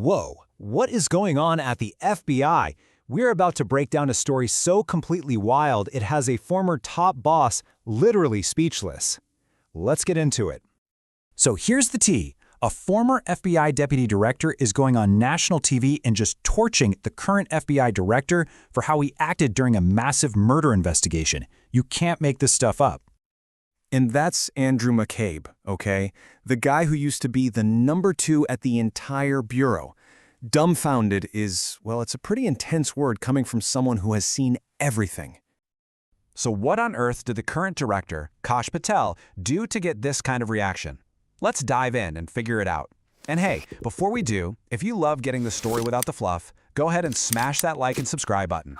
Whoa, what is going on at the FBI? We're about to break down a story so completely wild it has a former top boss literally speechless. Let's get into it. So here's the tea. A former FBI deputy director is going on national TV and just torching the current FBI director for how he acted during a massive murder investigation. You can't make this stuff up. And that's Andrew McCabe, okay? The guy who used to be the #2 at the entire bureau. Dumbfounded is, well, it's a pretty intense word coming from someone who has seen everything. So what on earth did the current director, Kash Patel, do to get this kind of reaction? Let's dive in and figure it out. And hey, before we do, if you love getting the story without the fluff, go ahead and smash that like and subscribe button.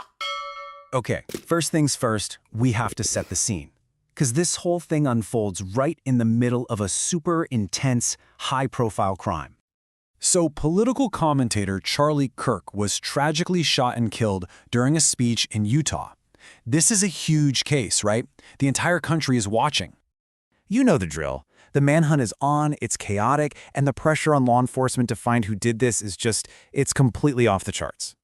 Okay, first things first, we have to set the scene. Because this whole thing unfolds right in the middle of a super intense, high-profile crime. So political commentator Charlie Kirk was tragically shot and killed during a speech in Utah. This is a huge case, right? The entire country is watching. You know the drill. The manhunt is on, it's chaotic, and the pressure on law enforcement to find who did this is it's completely off the charts.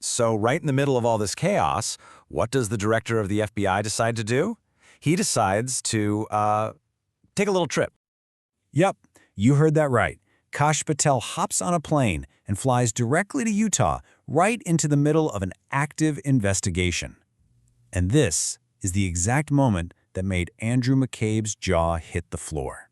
So right in the middle of all this chaos, what does the director of the FBI decide to do? He decides to take a little trip. Yep, you heard that right. Kash Patel hops on a plane and flies directly to Utah, right into the middle of an active investigation. And this is the exact moment that made Andrew McCabe's jaw hit the floor.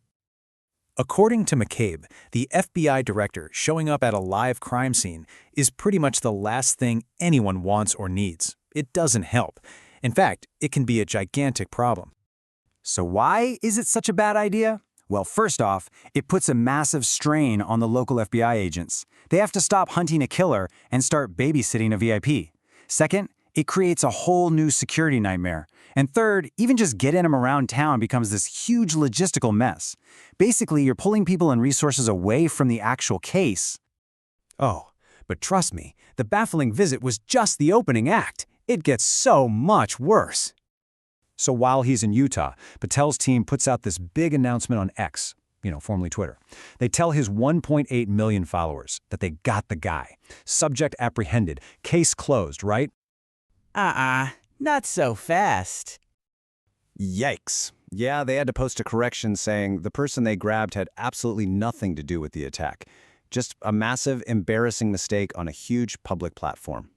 According to McCabe, the FBI director showing up at a live crime scene is pretty much the last thing anyone wants or needs. It doesn't help. In fact, it can be a gigantic problem. So why is it such a bad idea? Well, first off, it puts a massive strain on the local FBI agents. They have to stop hunting a killer and start babysitting a VIP. Second, it creates a whole new security nightmare. And third, even just getting them around town becomes this huge logistical mess. Basically, you're pulling people and resources away from the actual case. Oh, but trust me, the baffling visit was just the opening act. It gets so much worse. So while he's in Utah, Patel's team puts out this big announcement on X, formerly Twitter. They tell his 1.8 million followers that they got the guy. Subject apprehended. Case closed, right? Not so fast. Yikes. Yeah, they had to post a correction saying the person they grabbed had absolutely nothing to do with the attack. Just a massive, embarrassing mistake on a huge public platform.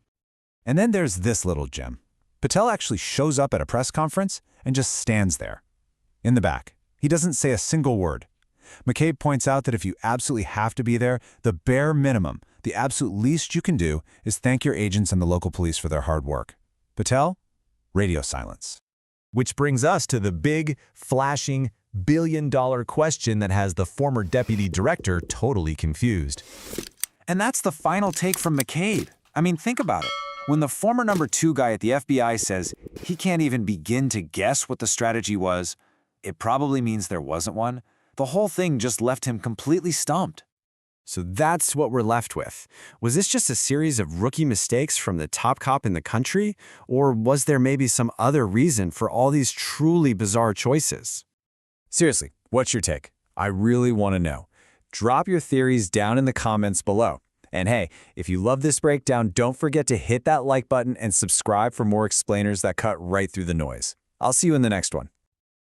And then there's this little gem. Patel actually shows up at a press conference and just stands there. In the back. He doesn't say a single word. McCabe points out that if you absolutely have to be there, the bare minimum, the absolute least you can do is thank your agents and the local police for their hard work. Patel? Radio silence. Which brings us to the big, flashing, billion-dollar question that has the former deputy director totally confused. And that's the final take from McCabe. I mean, think about it. When the former #2 guy at the FBI says he can't even begin to guess what the strategy was, it probably means there wasn't one. The whole thing just left him completely stumped. So that's what we're left with. Was this just a series of rookie mistakes from the top cop in the country? Or was there maybe some other reason for all these truly bizarre choices? Seriously, what's your take? I really want to know. Drop your theories down in the comments below. And hey, if you love this breakdown, don't forget to hit that like button and subscribe for more explainers that cut right through the noise. I'll see you in the next one.